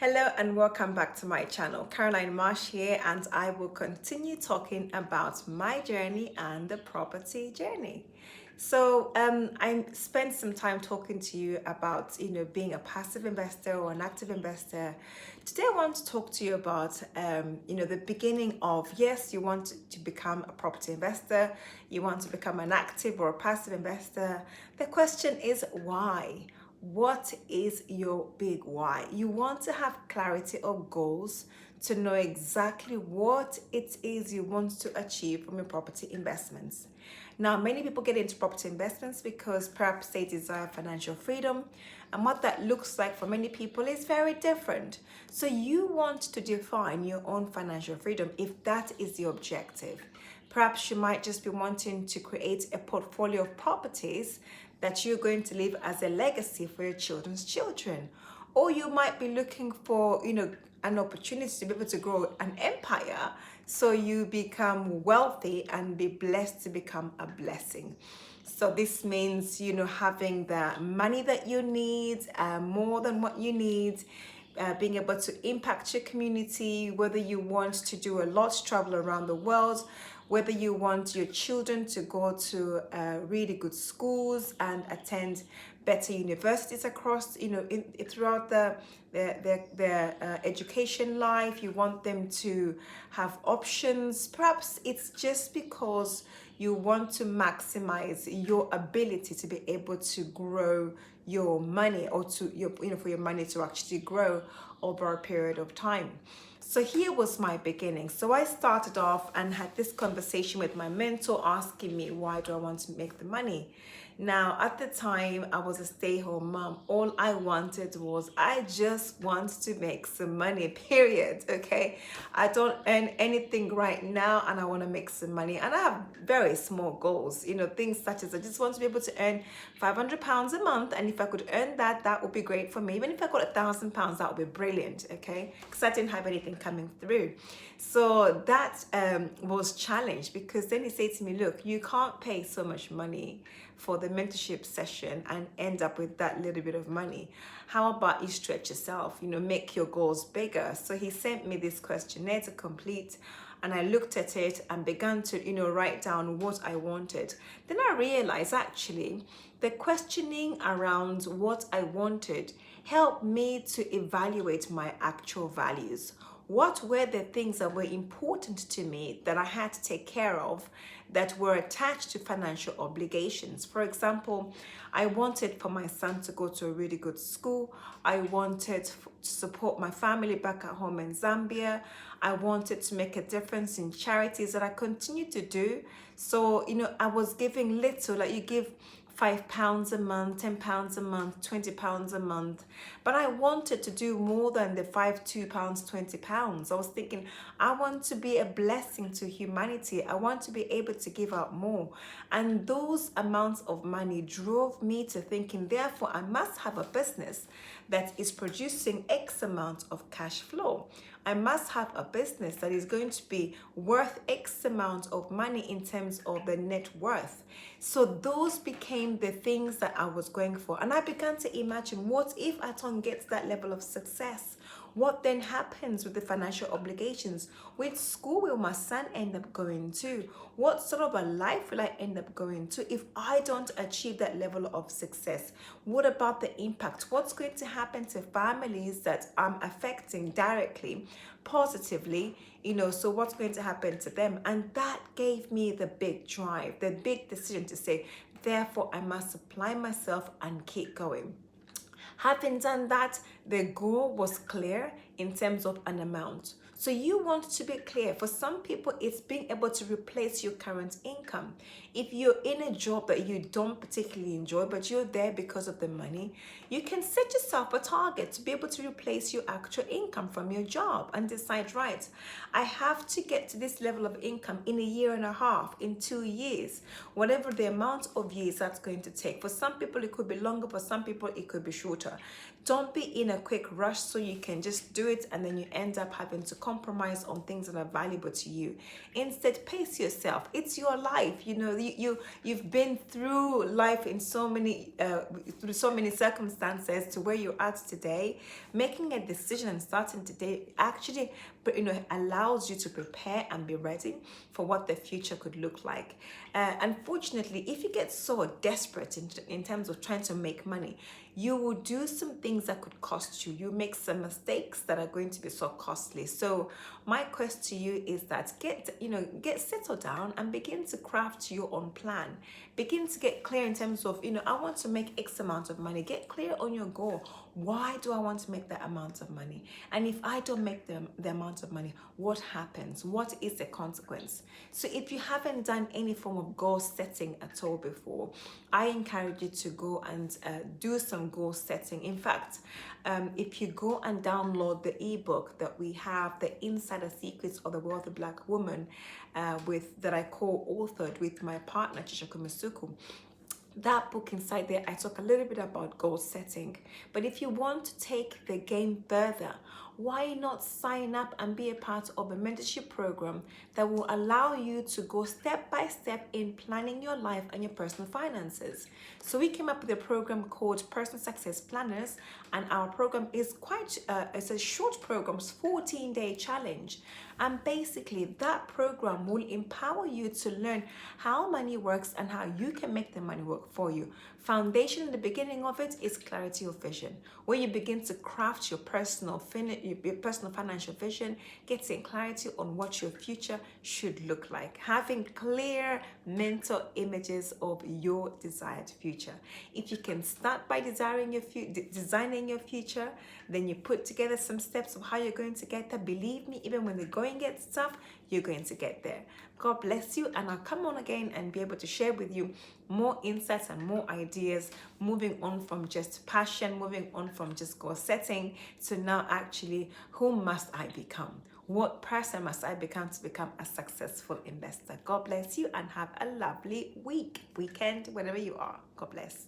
Hello and welcome back to my channel. Caroline Marsh here, and I will continue talking about my journey and the property journey. I spent some time talking to you about being a passive investor or an active investor. Today I want to talk to you about the beginning of, yes, you want to become a property investor, you want to become an active or a passive investor. The question is why? What is your big why? You want to have clarity of goals to know exactly what it is you want to achieve from your property investments. Now, many people get into property investments because perhaps they desire financial freedom, and what that looks like for many people is very different. So you want to define your own financial freedom if that is the objective. Perhaps you might just be wanting to create a portfolio of properties that you're going to leave as a legacy for your children's children. Or you might be looking for, an opportunity to be able to grow an empire so you become wealthy and be blessed to become a blessing. So this means, having the money that you need, more than what you need, being able to impact your community, whether you want to do a lot, travel around the world, whether you want your children to go to really good schools and attend better universities across, throughout their education life. You want them to have options. Perhaps it's just because you want to maximize your ability to be able to grow your money, or for your money to actually grow over a period of time. So here was my beginning. So I started off and had this conversation with my mentor asking me, why do I want to make the money? Now, at the time, I was a stay-home mom. All I wanted was, I just want to make some money, period, okay? I don't earn anything right now, and I want to make some money. And I have very small goals, things such as I just want to be able to earn £500 a month. And if I could earn that, that would be great for me. Even if I got £1,000, that would be brilliant, okay? Because I didn't have anything coming through. So that was challenged, because then he said to me, look, you can't pay so much money for the mentorship session and end up with that little bit of money. How about you stretch yourself, make your goals bigger? So he sent me this questionnaire to complete, and I looked at it and began to, write down what I wanted. Then I realized actually the questioning around what I wanted helped me to evaluate my actual values. What were the things that were important to me that I had to take care of that were attached to financial obligations? For example, I wanted for my son to go to a really good school. I wanted to support my family back at home in Zambia. I wanted to make a difference in charities that I continue to do. So, I was giving little, like you give £5 a month, £10 a month, £20 a month. But I wanted to do more than the £5, £2, £20. I was thinking, I want to be a blessing to humanity. I want to be able to give out more. And those amounts of money drove me to thinking, therefore, I must have a business that is producing X amount of cash flow. I must have a business that is going to be worth X amount of money in terms of the net worth. So those became the things that I was going for. And I began to imagine, what if Aton gets that level of success? What then happens with the financial obligations? Which school will my son end up going to? What sort of a life will I end up going to if I don't achieve that level of success? What about the impact? What's going to happen to families that I'm affecting directly, positively? So what's going to happen to them? And that gave me the big drive, the big decision to say, therefore, I must apply myself and keep going. Having done that, the goal was clear in terms of an amount. So you want to be clear. For some people, it's being able to replace your current income. If you're in a job that you don't particularly enjoy, but you're there because of the money, you can set yourself a target to be able to replace your actual income from your job and decide, right, I have to get to this level of income in a year and a half, in 2 years, whatever the amount of years that's going to take. For some people, it could be longer. For some people, it could be shorter. Don't be in a quick rush so you can just do it and then you end up having to compromise on things that are valuable to you. Instead, pace yourself. It's your life. You've been through life in through so many circumstances to where you're at today. Making a decision and starting today actually allows you to prepare and be ready for what the future could look like. Unfortunately, if you get so desperate in terms of trying to make money, you will do some things that could cost you. You make some mistakes that are going to be so costly. So my quest to you is that get settled down and begin to craft your own plan. Begin to get clear in terms of, I want to make X amount of money. Get clear on your goal. Why do I want to make that amount of money? And if I don't make the amount of money, what happens? What is the consequence? So if you haven't done any form of goal setting at all before, I encourage you to go and do some goal setting. In fact, if you go and download the ebook that we have, The Insider Secrets of the Wealthy Black Woman, that I co-authored with my partner Chishoku Masuku, that book inside there, I talk a little bit about goal setting. But if you want to take the game further, why not sign up and be a part of a mentorship program that will allow you to go step by step in planning your life and your personal finances? So we came up with a program called Personal Success Planners, and our program is it's a short program, 14-day challenge. And basically that program will empower you to learn how money works and how you can make the money work for you. Foundation in the beginning of it is clarity of vision, where you begin to craft your personal financial vision, getting clarity on what your future should look like, having clear mental images of your desired future. If you can start by designing your future, then you put together some steps of how you're going to get there. Believe me, even when the going gets tough, you're going to get there. God bless you, and I'll come on again and be able to share with you more insights and more ideas, moving on from just passion, moving on from just goal setting to now actually, who must I become? What person must I become to become a successful investor? God bless you and have a lovely weekend, wherever you are. God bless.